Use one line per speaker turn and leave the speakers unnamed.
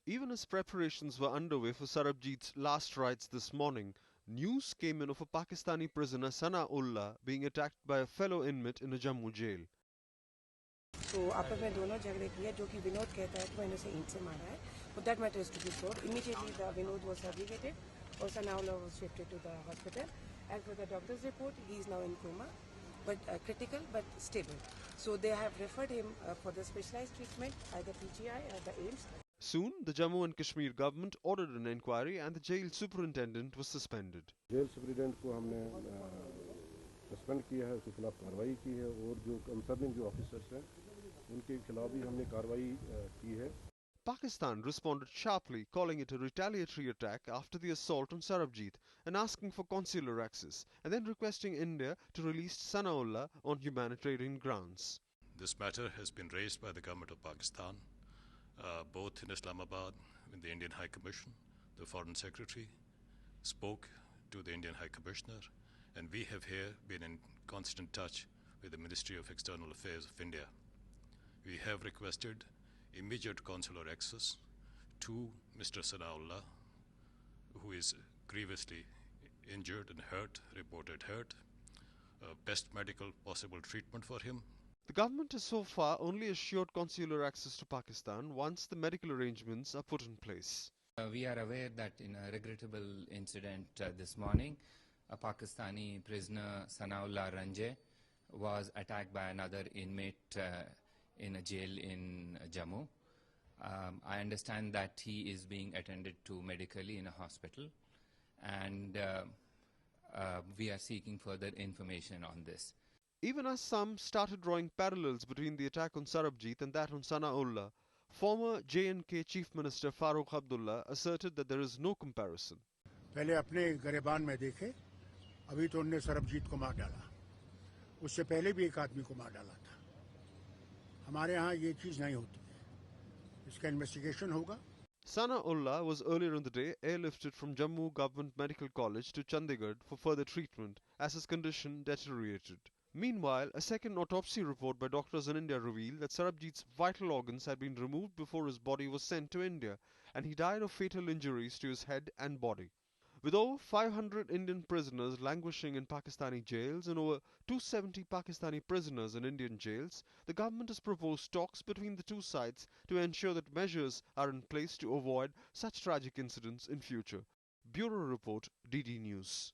Even as preparations were underway for Sarabjit's last rites this morning, news came in of a Pakistani prisoner Sanaullah being attacked by a fellow inmate in a Jammu jail.
तो आपस में दोनों झगड़े किए, जो कि विनोद कहता है कि मैंने उसे ईंट से मारा है. But that matter is to be solved. Immediately the Vinod was subjugated. Sanaullah was shifted to the hospital. As per the doctor's report, he is now in coma, but critical but stable. So they have referred him for the specialized treatment, either PGI or the AIMS.
Soon, the Jammu and Kashmir government ordered an inquiry and the jail superintendent was suspended.
Jail superintendent को हमने suspend किया है, उसके खिलाफ कार्रवाई की है और जो कंसर्निंग जो ऑफिसर्स हैं उनके खिलाफ भी हमने कार्रवाई की है.
Pakistan responded sharply, calling it a retaliatory attack after the assault on Sarabjit and asking for consular access, and then requesting India to release Sanaullah on humanitarian grounds.
This matter has been raised by the government of Pakistan, both in Islamabad, with the Indian High Commission. The Foreign Secretary spoke to the Indian High Commissioner, and we have here been in constant touch with the Ministry of External Affairs of India. We have requested immediate consular access to Mr. Sanaullah, who is grievously injured and hurt, reported hurt. Best medical possible treatment for him.
The government has so far only assured consular access to Pakistan once the medical arrangements are put in place.
We are aware that in a regrettable incident this morning, a Pakistani prisoner, Sanaullah Ranjay, was attacked by another inmate in a jail in Jammu. I understand that he is being attended to medically in a hospital, and we are seeking further information on this.
Even as some started drawing parallels between the attack on Sarabjit and that on Sanaullah, former J&K Chief Minister Farooq Abdullah asserted that there is no comparison.
पहले अपने गिरबान में देखे, अभी तो उन्होंने सरबजीत को मार डाला. उससे पहले भी एक आदमी को मार डाला था. हमारे यहाँ ये चीज़ नहीं होती है. इसका इन्वेस्टिगेशन होगा.
Sanaullah was earlier in the day airlifted from Jammu Government Medical College to Chandigarh for further treatment as his condition deteriorated. Meanwhile, a second autopsy report by doctors in India revealed that Sarabjit's vital organs had been removed before his body was sent to India, and he died of fatal injuries to his head and body. With over 500 Indian prisoners languishing in Pakistani jails and over 270 Pakistani prisoners in Indian jails, the government has proposed talks between the two sides to ensure that measures are in place to avoid such tragic incidents in future. Bureau Report, DD News.